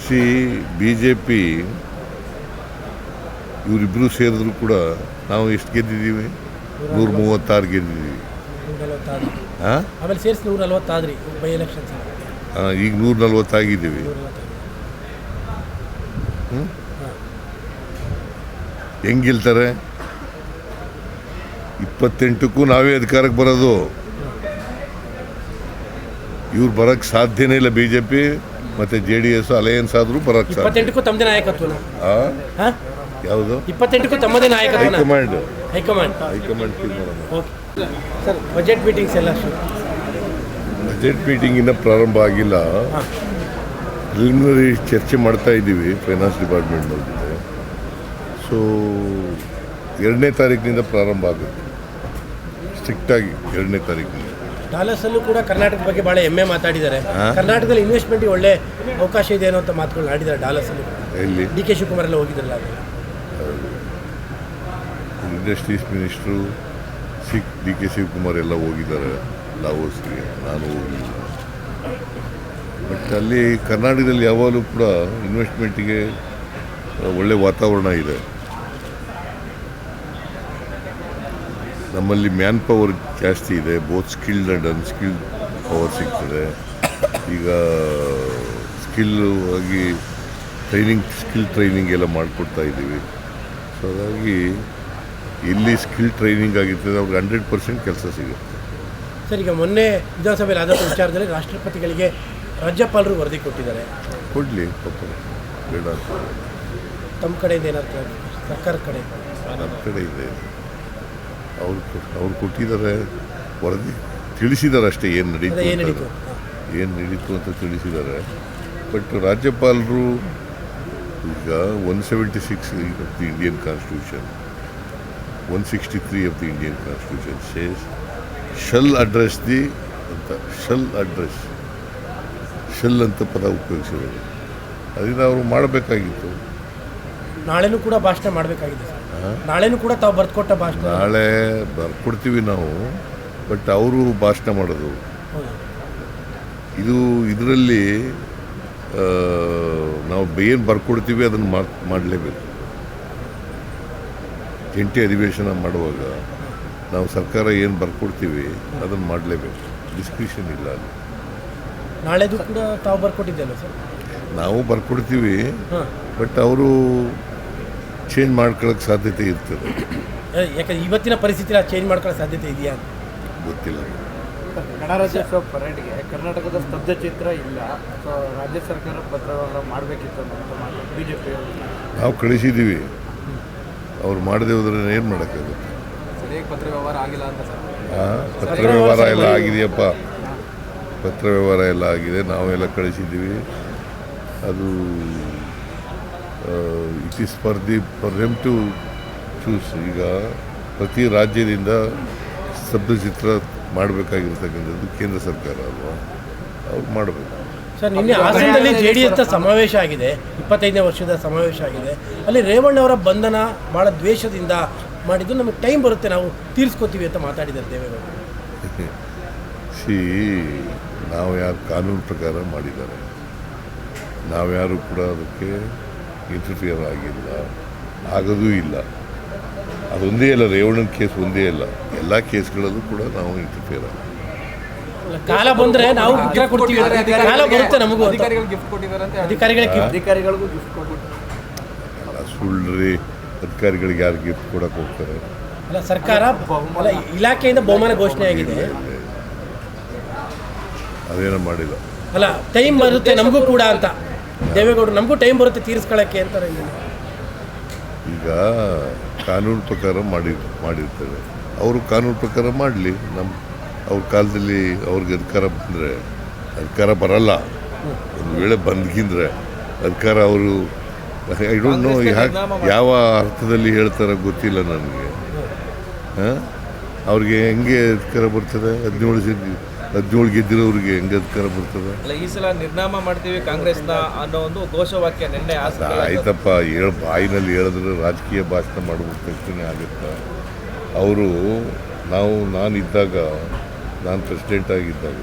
C BJP ಇವರಿಬ್ಬರು ಸೇರಿದ್ರು ಕೂಡ ನಾವು ಎಷ್ಟು ಗೆದ್ದಿದ್ದೀವಿ? 136 ಗೆದ್ದಿದ್ದೀವಿ. 146 ಹಾಂ, ಆಮೇಲೆ ಸೇರಿಸಿ 140 ಆದ್ರಿ ಬೈ ಎಲೆಕ್ಷನ್ಸ್. ಈಗ 140 ಆಗಿದ್ದೀವಿ. ಹೆಂಗೆ ಗೆಲ್ತಾರೆ? 28ಕ್ಕೂ ನಾವೇ ಅಧಿಕಾರಕ್ಕೆ ಬರೋದು. ಇವ್ರು ಬರೋಕ್ಕೆ ಸಾಧ್ಯನೇ ಇಲ್ಲ. BJP ಮತ್ತು JDS ಅಲಯನ್ಸ್ ಆದರೂ ಬರೋಕ್ಕೆ ಸಾಧ್ಯ. 28ಕ್ಕೂ ತಮ್ಮದೇ ನಾಯಕತ್ವನ? ಯಾವುದು? 28ಕ್ಕೂ ತಮ್ಮದೇ ನಾಯಕತ್ವನ? ಹೈಕಮಾಂಡ್ ತೀರ್ಮಾನ. ಓಕೆ ಸರ್, ಬಜೆಟ್ ಮೀಟಿಂಗ್ಸ್ ಎಲ್ಲ ಬಜೆಟ್ ಮೀಟಿಂಗ್ ಇನ್ನೂ ಪ್ರಾರಂಭ ಆಗಿಲ್ಲ. ಪ್ರಿಲಿಮಿನರಿ ಚರ್ಚೆ ಮಾಡ್ತಾ ಇದ್ದೀವಿ ಫೈನಾನ್ಸ್ ಡಿಪಾರ್ಟ್ಮೆಂಟ್ ಜೊತೆ. ಸೊ 2ನೇ ತಾರೀಕಿನಿಂದ ಪ್ರಾರಂಭ ಆಗುತ್ತೆ, ಸ್ಟ್ರಿಕ್ಟಾಗಿ 2ನೇ ತಾರೀಕಿನಿಂದ. ಡಾಲರ್ಸಲ್ಲೂ ಕೂಡ ಕರ್ನಾಟಕದ ಬಗ್ಗೆ ಭಾಳ ಹೆಮ್ಮೆ ಮಾತಾಡಿದ್ದಾರೆ. ಕರ್ನಾಟಕದಲ್ಲಿ ಇನ್ವೆಸ್ಟ್ಮೆಂಟ್ಗೆ ಒಳ್ಳೆ ಅವಕಾಶ ಇದೆ ಅನ್ನೋ ಮಾತುಗಳು ಆಡಿದ್ದಾರೆ ಡಾಲರ್ಸಲ್ಲಿ. ಎಲ್ಲಿ? DK ಶಿವಕುಮಾರ್ ಎಲ್ಲ ಹೋಗಿದ್ರಲ್ಲ ಅದು. ಇಂಡಸ್ಟ್ರೀಸ್ ಮಿನಿಸ್ಟ್ರು DK ಶಿವಕುಮಾರ್ ಎಲ್ಲ ಹೋಗಿದ್ದಾರೆ ಲಾವೋಸ್ಗೆ. ನಾನು ಹೋಗಿಲ್ಲ. ಬಟ್ ಅಲ್ಲಿ ಕರ್ನಾಟಕದಲ್ಲಿ ಯಾವಾಗಲೂ ಕೂಡ ಇನ್ವೆಸ್ಟ್ಮೆಂಟಿಗೆ ಒಳ್ಳೆ ವಾತಾವರಣ ಇದೆ. ನಮ್ಮಲ್ಲಿ ಮ್ಯಾನ್ ಪವರ್ ಜಾಸ್ತಿ ಇದೆ. Both skilled and unskilled power ಸಿಗ್ತದೆ. ಈಗ ಸ್ಕಿಲ್ ಆಗಿ ಸ್ಕಿಲ್ ಟ್ರೈನಿಂಗ್ ಎಲ್ಲ ಮಾಡಿಕೊಡ್ತಾ ಇದ್ದೀವಿ. ಸೊ ಹಾಗಾಗಿ ಇಲ್ಲಿ ಸ್ಕಿಲ್ ಟ್ರೈನಿಂಗ್ ಆಗಿರ್ತದೆ, ಅವ್ರಿಗೆ 100% ಕೆಲಸ ಸಿಗುತ್ತೆ. ಸರ್, ಈಗ ಮೊನ್ನೆ ವಿಧಾನಸಭೆಯಲ್ಲಿ ಆದಂಥ ವಿಚಾರದಲ್ಲಿ ರಾಷ್ಟ್ರಪತಿಗಳಿಗೆ ರಾಜ್ಯಪಾಲರು ವರದಿ ಕೊಟ್ಟಿದ್ದಾರೆ. ಕೊಡಲಿ, ಪಾಪ ಬೇಡ. ತಮ್ಮ ಕಡೆಯಿಂದ ಏನಾದ್ರು ಸರ್ಕಾರದ ಕಡೆ? ನಮ್ಮ ಕಡೆ ಇದೆ. ಅವ್ರು ಕೊಟ್ಟಿದ್ದಾರೆ ವರದಿ, ತಿಳಿಸಿದ್ದಾರೆ ಅಷ್ಟೇ ಏನು ನಡೀತು ಅಂತ ತಿಳಿಸಿದ್ದಾರೆ. ಬಟ್ ರಾಜ್ಯಪಾಲರು ಈಗ 176 of the Indian constitution, 163 of the Indian constitution says shall address the ಅಂತ. ಶಲ್ ಅಂತ ಪದ ಉಪಯೋಗಿಸಿರೋದು. ಅದರಿಂದ ಅವರು ಮಾಡಬೇಕಾಗಿತ್ತು. ನಾಳೆನೂ ಕೂಡ ಭಾಷಣ ಮಾಡಬೇಕಾಗಿದೆ ಸರ್. ನಾಳೆನೂ ಕೂಡ ತಾವು ಬರ್ಕೊಟ್ಟ ಭಾಷಣ ನಾಳೆ ಬರ್ಕೊಡ್ತೀವಿ ನಾವು. ಬಟ್ ಅವರು ಭಾಷಣ ಮಾಡೋದು ಇದರಲ್ಲಿ ನಾವು ಏನು ಬರ್ಕೊಡ್ತೀವಿ ಅದನ್ನು ಮಾಡಲೇಬೇಕು. ಜಂಟಿ ಅಧಿವೇಶನ ಮಾಡುವಾಗ ನಾವು ಸರ್ಕಾರ ಏನು ಬರ್ಕೊಡ್ತೀವಿ ಅದನ್ನು ಮಾಡಲೇಬೇಕು. ಡಿಸ್ಕ್ರಿಷನ್ ಇಲ್ಲ ಅಲ್ಲಿ. ನಾಳೆದು ಕೂಡ ತಾವು ಬರ್ಕೊಟ್ಟಿದ್ದಲ್ಲ ಸರ್? ನಾವು ಬರ್ಕೊಡ್ತೀವಿ, ಬಟ್ ಅವರು ಚೇಂಜ್ ಮಾಡ್ಕೊಳ್ಳೋಕ್ಕೆ ಸಾಧ್ಯತೆ ಇರ್ತದೆ. ಯಾಕಂದ್ರೆ ಇವತ್ತಿನ ಪರಿಸ್ಥಿತಿ ಚೇಂಜ್ ಮಾಡ್ಕೊಳ್ಳೋ ಸಾಧ್ಯತೆ ಇದೆಯಾ ಗೊತ್ತಿಲ್ಲ. ಗಣರಾಜ್ಯೋತ್ಸವ ಪರೇಡ್ಗೆ ಕರ್ನಾಟಕದ ಸ್ತಬ್ಧ ಚಿತ್ರ ಇಲ್ಲ. ಸೊ ರಾಜ್ಯ ಸರ್ಕಾರ ಪತ್ರವನ್ನು ಮಾಡಬೇಕಿತ್ತು ಅಂತ BJP ನಾವು ಕಳಿಸಿದ್ದೀವಿ. ಅವ್ರು ಮಾಡದೆ ಹೋದ್ರೆ ಏನು ಮಾಡೋಕ್ಕಾಗುತ್ತೆ? ಸರಿಯಾಗಿ ಪತ್ರ ವ್ಯವಹಾರ ಆಗಿಲ್ಲ ಅಂತ ಸರ್. ಪತ್ರ ವ್ಯವಹಾರ ಎಲ್ಲ ಆಗಿದೆಯಪ್ಪ. ಪತ್ರ ವ್ಯವಹಾರ ಎಲ್ಲ ಆಗಿದೆ, ನಾವೆಲ್ಲ ಕಳಿಸಿದ್ದೀವಿ. ಅದು it is for them to choose. ಈಗ ಪ್ರತಿ ರಾಜ್ಯದಿಂದ ಸ್ತಬ್ಧಚಿತ್ರ ಮಾಡಬೇಕಾಗಿರ್ತಕ್ಕಂಥದ್ದು ಕೇಂದ್ರ ಸರ್ಕಾರ ಅಲ್ವಾ, ಅವ್ರು ಮಾಡಬೇಕು. ಸರ್, ನಿನ್ನೆ ಹಾಸನದಲ್ಲಿ JDS ಸಮಾವೇಶ ಆಗಿದೆ, 25ನೇ ವರ್ಷದ ಸಮಾವೇಶ ಆಗಿದೆ. ಅಲ್ಲಿ ರೇವಣ್ಣವರ ಬಂಧನ ಭಾಳ ದ್ವೇಷದಿಂದ ಮಾಡಿದ್ದು, ನಮಗೆ ಟೈಮ್ ಬರುತ್ತೆ, ನಾವು ತೀರಿಸ್ಕೋತೀವಿ ಅಂತ ಮಾತಾಡಿದ್ದಾರೆ ದೇವೇಗೌಡರು. ನಾವು ಯಾರು ಕಾನೂನು ಪ್ರಕಾರ ಮಾಡಿದ್ದಾರೆ, ನಾವ್ಯಾರು ಕೂಡ ಅದಕ್ಕೆ ಇಂಟರ್ಫಿಯರ್ ಆಗಿಲ್ಲ, ಆಗೋದೂ ಇಲ್ಲ. ಅದೊಂದೇ ಅಲ್ಲ, ರೇವಣ್ಣನ ಕೇಸ್ ಒಂದೇ ಅಲ್ಲ, ಎಲ್ಲ ಕೇಸ್ಗಳಲ್ಲೂ ಕೂಡ ನಾವು ಇಂಟರ್ಫಿಯರ್ ಆಗಿ. ಕಾಲ ಬಂದರೆ ನಾವು ಉತ್ತರ ಕೊಡ್ತೀವಿ. ಕಾಲ ಬರುತ್ತೆ ನಮಗೂ. ಅಧಿಕಾರಿಗಳು ಗಿಫ್ಟ್ ಕೊಟ್ಟಿದ್ದಾರೆ ಅಂತ. ಅಧಿಕಾರಿಗಳಿಗೂ ಗಿಫ್ಟ್ ಕೊಟ್ಟಿದ್ದಾರೆ. ಸುಳ್ಳ್ರಿ, ಅಧಿಕಾರಿಗಳಿಗೆ ಯಾರು ಗಿಫ್ಟ್ ಕೊಡಕ್ಕೆ ಹೋಗ್ತಾರೆ? ಅಲ್ಲ, ಸರ್ಕಾರ ಅಲ್ಲ, ಇಲಾಖೆಯಿಂದ ಬಹುಮಾನ ಘೋಷಣೆ ಆಗಿದೆ. ಅದೇನೋ ಮಾಡಿಲ್ಲ. ಅಲ್ಲ, ಟೈಮ್ ಬರುತ್ತೆ ನಮಗೂ ಕೂಡ ಅಂತ ದೇವೇಗೌಡರು, ನಮಗೂ ಟೈಮ್ ಬರುತ್ತೆ ತೀರಿಸ್ಕೊಳ್ಳೋಕ್ಕೆ ಅಂತಾರೆ. ಈಗ ಕಾನೂನು ಪ್ರಕಾರ ಮಾಡಿರ್ತಾರೆ, ಅವರು ಕಾನೂನು ಪ್ರಕಾರ ಮಾಡಲಿ. ಅವ್ರ ಕಾಲದಲ್ಲಿ ಅವ್ರಿಗೆ ಅಧಿಕಾರ ಬರಲ್ಲ. ಒಂದು ವೇಳೆ ಬಂದ್ಗಿಂದ್ರೆ ಅಧಿಕಾರ ಅವರು ಐ ಡೋಂಟ್ ನೋ ಯಾವ ಅರ್ಥದಲ್ಲಿ ಹೇಳ್ತಾರೆ ಗೊತ್ತಿಲ್ಲ ನನಗೆ. ಅವ್ರಿಗೆ ಹೆಂಗೆ ಅಧಿಕಾರ ಬರ್ತದೆ? 17 ಗೆದ್ದಿರೋರಿಗೆ ಹೆಂಗೆ ಅಧಿಕಾರ ಬರ್ತದೆ? ಈ ಸಲ ನಿರ್ನಾಮ ಮಾಡ್ತೀವಿ ಕಾಂಗ್ರೆಸ್ನ ಅನ್ನೋ ಒಂದು ಘೋಷವಾಕ್ಯ ನಿನ್ನೆ. ಆಯ್ತಪ್ಪ, ಬಾಯಿನಲ್ಲಿ ಹೇಳಿದ್ರೆ ರಾಜಕೀಯ ಭಾಷಣ ಮಾಡ್ಬಿಟ್ಟು ತಕ್ಷಣ ಆಗುತ್ತಾ? ಅವರು ನಾನು ಪ್ರೆಸಿಡೆಂಟ್ ಆಗಿದ್ದಾಗ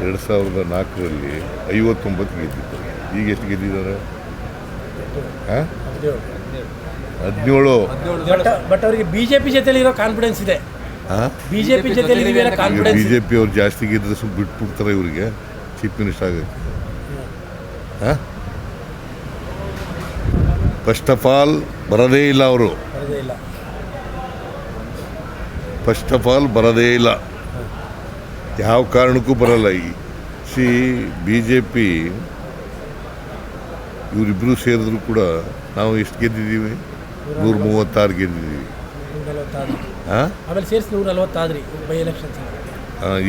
2004ರಲ್ಲಿ 59 ಗೆದ್ದಿದ್ದರು. ಈಗ ಎಷ್ಟು ಗೆದ್ದಿದ್ದಾರೆ? ಹಾಂ 17. ಬಟ್ ಅವರಿಗೆ ಬಿಜೆಪಿ ಜೊತೆಲಿ ಇರೋ ಕಾನ್ಫಿಡೆನ್ಸ್ ಇದೆ. ಹಾಂ ಬಿಜೆಪಿ ಜೊತೆಲಿ ಈಗ ಕಾನ್ಫಿಡೆನ್ಸ್ ಬಿ ಜೆ ಪಿ ಅವ್ರು ಜಾಸ್ತಿ ಗೆದ್ದರೆ ಸ್ವಲ್ಪ ಬಿಟ್ಬಿಡ್ತಾರೆ ಇವರಿಗೆ ಚೀಫ್ ಮಿನಿಸ್ಟರ್ ಆಗೋಕ್ಕೆ. ಹಾಂ ಫಸ್ಟ್ ಆಫ್ ಆಲ್ ಬರೋದೇ ಇಲ್ಲ ಅವರು. ಬರೋದೇ ಇಲ್ಲ. ಫಸ್ಟ್ ಆಫ್ ಆಲ್ ಬರೋದೇ ಇಲ್ಲ, ಯಾವ ಕಾರಣಕ್ಕೂ ಬರಲ್ಲ. ಬಿ ಜೆ ಪಿ ಇವರಿಬ್ಬರು ಸೇರಿದ್ರು ಕೂಡ ನಾವು ಎಷ್ಟು ಗೆದ್ದಿದ್ದೀವಿ? 136 ಗೆದ್ದಿದ್ದೀವಿ. 146. ಹಾಂ ಆಮೇಲೆ ಸೇರಿಸಿ 140 ಆದ್ರಿ ಬೈ ಎಲೆಕ್ಷನ್ಸ್.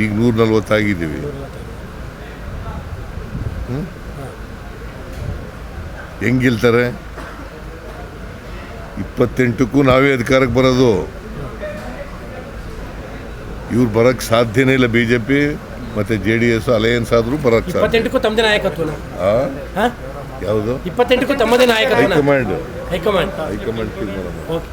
ಈಗ 140 ಆಗಿದ್ದೀವಿ. ಹೆಂಗೆ ಗೆಲ್ತಾರೆ? 28ಕ್ಕೂ ನಾವೇ ಅಧಿಕಾರಕ್ಕೆ ಬರೋದು. ಇವ್ರು ಬರೋಕ್ಕೆ ಸಾಧ್ಯನೇ ಇಲ್ಲ. ಬಿ ಜೆ ಪಿ ಮತ್ತು JDS ಅಲಯನ್ಸ್ ಆದರೂ ಬರೋಕ್ಕೆ ಸಾಧ್ಯ. 28ಕ್ಕೂ ತಮ್ಮದೇ ನಾಯಕತ್ವನ. ಯಾವುದು? 28ಕ್ಕೂ ತಮ್ಮದೇ ನಾಯಕತ್ವನ. High command high command. ತೀರ್ಮಾನ. ಓಕೆ.